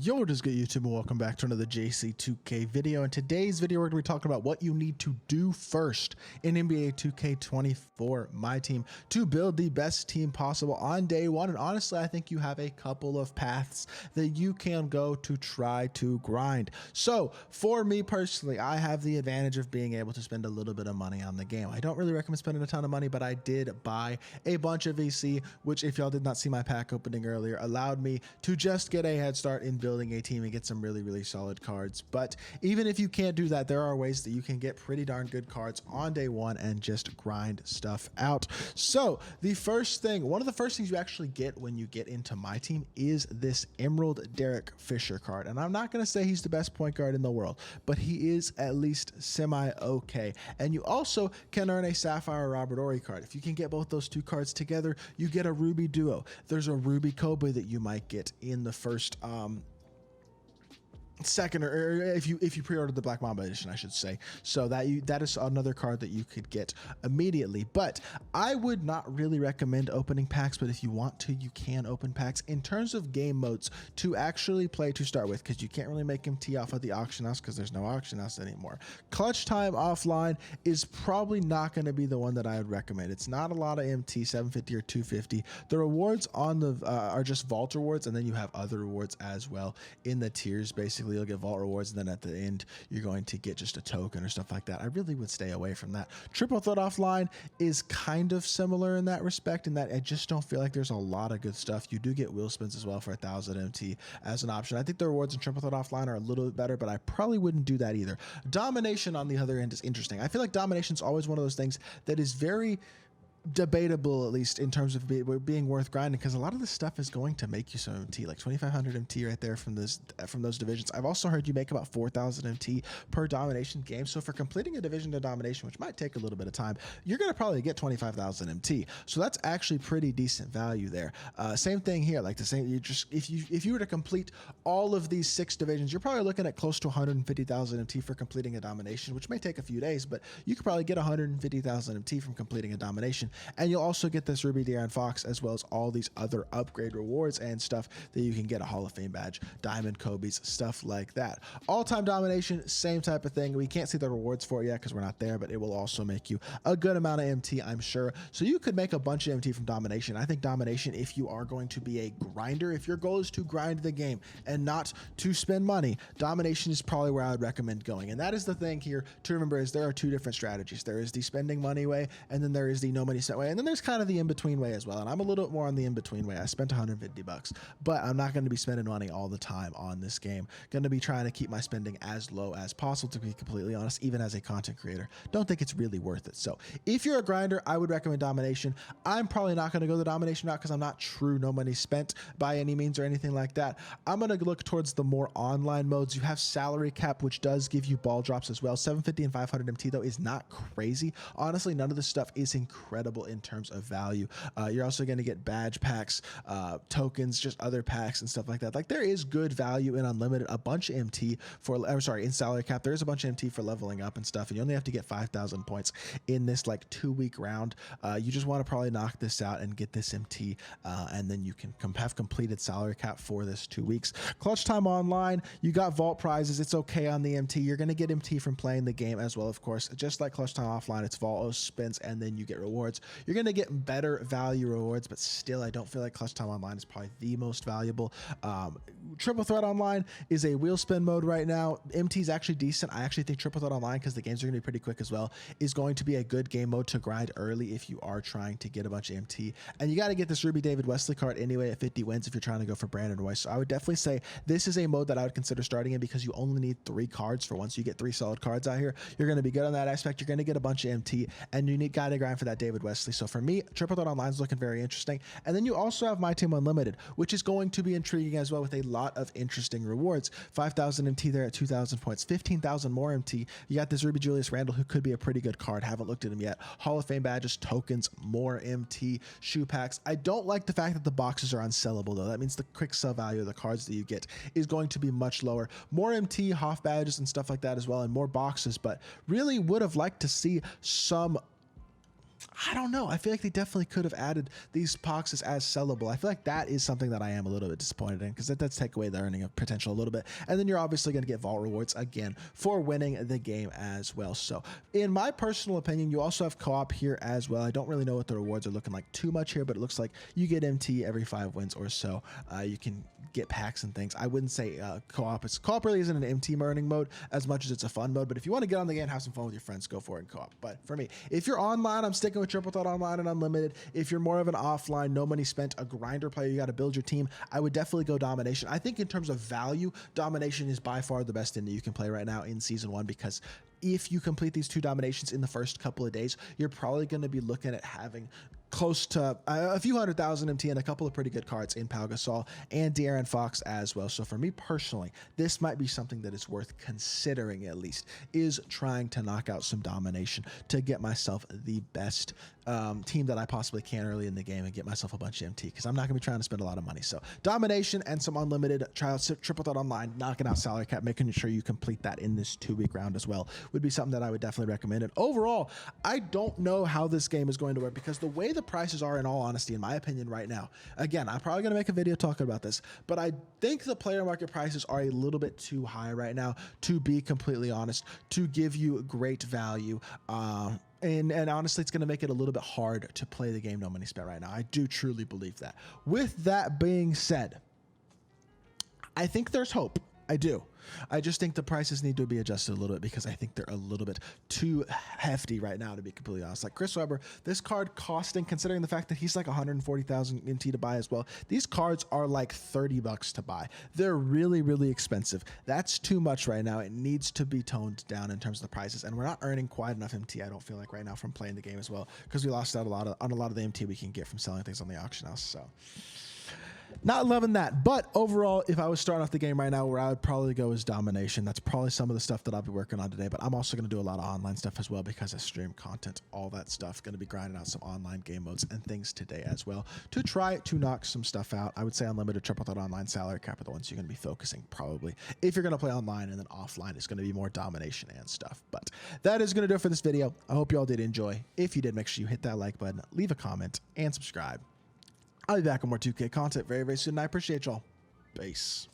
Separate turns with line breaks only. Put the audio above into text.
Yo, what is good, YouTube, and welcome back to another JC2K video. In today's video, we're going to be talking about what you need to do first in NBA 2K24 MyTEAM to build the best team possible on day one. And honestly, I think you have a couple of paths that you can go to try to grind. So for me personally, I have the advantage of being able to spend a little bit of money on the game. I don't really recommend spending a ton of money, but I did buy a bunch of VC, which, if y'all did not see my pack opening earlier, allowed me to just get a head start in building a team and get some really solid cards. But even if you can't do that, there are ways that you can get pretty darn good cards on day one and just grind stuff out. So the first thing, one of the first things you actually get when you get into MyTEAM is this Emerald Derek Fisher card. And I'm not going to say he's the best point guard in the world, but he is at least semi-okay. And you also can earn a Sapphire Robert Horry card. If you can get both those two cards together, you get a Ruby duo. There's a Ruby Kobe that you might get in the first second, or if you pre-ordered the Black Mamba edition, I should say. So that is another card that you could get immediately. But I would not really recommend opening packs, but if you want to, you can open packs. In terms of game modes to actually play to start with, because you can't really make MT off of the auction house because there's no auction house anymore. Clutch Time offline is probably not going to be the one that I would recommend. It's not a lot of MT, 750 or 250. The rewards on the are just vault rewards, and then you have other rewards as well in the tiers. Basically, you'll get vault rewards, and then at the end you're going to get just a token or stuff like that. I really would stay away from that. Triple Threat offline is kind of similar in that respect, in that I just don't feel like there's a lot of good stuff. You do get wheel spins as well for 1,000 MT as an option. I think the rewards in Triple Threat offline are a little bit better, but I probably wouldn't do that either. Domination on the other end is interesting. I feel like Domination is always one of those things that is very debatable, at least in terms of being worth grinding, because a lot of this stuff is going to make you some MT, like 2,500 MT right there from those divisions. I've also heard you make about 4,000 MT per domination game. So for completing a division to domination, which might take a little bit of time, you're going to probably get 25,000 MT. So that's actually pretty decent value there. Same thing here, like the same. If you were to complete all of these 6 divisions, you're probably looking at close to 150,000 MT for completing a domination, which may take a few days, but you could probably get 150,000 MT from completing a domination. And you'll also get this Ruby De'Aaron Fox, as well as all these other upgrade rewards and stuff that you can get, a Hall of Fame badge, Diamond Kobe's, stuff like that. All-time domination, same type of thing. We can't see the rewards for it yet because we're not there, but it will also make you a good amount of MT, I'm sure. So you could make a bunch of MT from domination. I think domination, if you are going to be a grinder, if your goal is to grind the game and not to spend money, domination is probably where I would recommend going. And that is the thing here to remember, is there are 2 different strategies. There is the spending money way, and then there is the no money set way, and then there's kind of the in-between way as well. And I'm a little bit more on the in-between way. I spent 150 bucks, but I'm not going to be spending money all the time on this game. Going to be trying to keep my spending as low as possible, to be completely honest, even as a content creator. Don't think it's really worth it. So if you're a grinder, I would recommend domination. I'm probably not going to go the domination route because I'm not true no money spent by any means or anything like that. I'm going to look towards the more online modes. You have salary cap, which does give you ball drops as well. 750 and 500 MT though is not crazy. Honestly, none of this stuff is incredible in terms of value. You're also going to get badge packs, tokens, just other packs and stuff like that. Like, there is good value in Unlimited, a bunch of MT for, in salary cap, there is a bunch of MT for leveling up and stuff, and you only have to get 5,000 points in this like 2-week round. You just want to probably knock this out and get this MT, and then you can have completed salary cap for this 2 weeks. Clutch Time online, you got vault prizes. It's okay on the MT. You're going to get MT from playing the game as well, of course. Just like Clutch Time offline, it's vault spins, and then you get rewards. You're going to get better value rewards, but still, I don't feel like Clutch Time online is probably the most valuable. Triple Threat online is a wheel spin mode right now. MT is actually decent. I actually think Triple Threat online, because the games are going to be pretty quick as well, is going to be a good game mode to grind early if you are trying to get a bunch of MT. And you got to get this Ruby David Wesley card anyway at 50 wins if you're trying to go for Brandon Royce. So I would definitely say this is a mode that I would consider starting in, because you only need 3 cards. For once you get 3 solid cards out here, you're going to be good on that aspect. You're going to get a bunch of MT, and you need got to grind for that David Wesley. So for me, Triple Threat online is looking very interesting. And then you also have MyTEAM Unlimited, which is going to be intriguing as well, with a lot of interesting rewards. 5,000 MT there at 2,000 points, 15,000 more MT. You got this Ruby Julius Randle, who could be a pretty good card. Haven't looked at him yet. Hall of Fame badges, tokens, more MT, shoe packs. I don't like the fact that the boxes are unsellable though. That means the quick sell value of the cards that you get is going to be much lower. More MT, Hoff badges and stuff like that as well, and more boxes, but really would have liked to see some I don't know. I feel like they definitely could have added these boxes as sellable. I feel like that is something that I am a little bit disappointed in, because that does take away the earning potential a little bit. And then you're obviously going to get vault rewards again for winning the game as well. So in my personal opinion, you also have co-op here as well. I don't really know what the rewards are looking like too much here, but it looks like you get MT every 5 wins or so. You can get packs and things. I wouldn't say co-op. Co-op really isn't an MT earning mode as much as it's a fun mode. But if you want to get on the game, have some fun with your friends, go for it in co-op. But for me, if you're online, I'm sticking with Triple Threat Online and Unlimited. If you're more of an offline, no money spent, a grinder player, you got to build your team, I would definitely go Domination. I think in terms of value, Domination is by far the best thing that you can play right now in Season 1, because if you complete these 2 dominations in the first couple of days, you're probably going to be looking at having close to a few 100,000 MT and a couple of pretty good cards in Pau Gasol and De'Aaron Fox as well. So for me personally, this might be something that is worth considering, at least, is trying to knock out some Domination to get myself the best team that I possibly can early in the game and get myself a bunch of MT, because I'm not going to be trying to spend a lot of money. So Domination and some Unlimited, try out Triple Threat Online, knocking out salary cap, making sure you complete that in this 2-week round as well would be something that I would definitely recommend. And overall, I don't know how this game is going to work, because the way the prices are, in all honesty, in my opinion right now, again, I'm probably going to make a video talking about this, but I think the player market prices are a little bit too high right now, to be completely honest, to give you great value. And honestly, it's going to make it a little bit hard to play the game no money spent right now. I do truly believe that. With that being said, I think there's hope. I do. I just think the prices need to be adjusted a little bit, because I think they're a little bit too hefty right now, to be completely honest. Like Chris Webber, this card costing, considering the fact that he's like 140,000 MT to buy as well, these cards are like $30 to buy. They're really, really expensive. That's too much right now. It needs to be toned down in terms of the prices, and we're not earning quite enough MT, I don't feel like, right now from playing the game as well, because we lost out on a lot of the MT we can get from selling things on the auction house. So not loving that. But overall, if I was starting off the game right now, where I would probably go is Domination. That's probably some of the stuff that I'll be working on today. But I'm also going to do a lot of online stuff as well, because I stream content, all that stuff. Going to be grinding out some online game modes and things today as well to try to knock some stuff out. I would say Unlimited, Triple Threat Online, salary cap are the ones you're going to be focusing probably if you're going to play online, and then offline it's going to be more Domination and stuff. But that is going to do it for this video. I hope you all did enjoy. If you did, make sure you hit that like button, leave a comment, and subscribe. I'll be back with more 2K content very, very soon, and I appreciate y'all. Peace.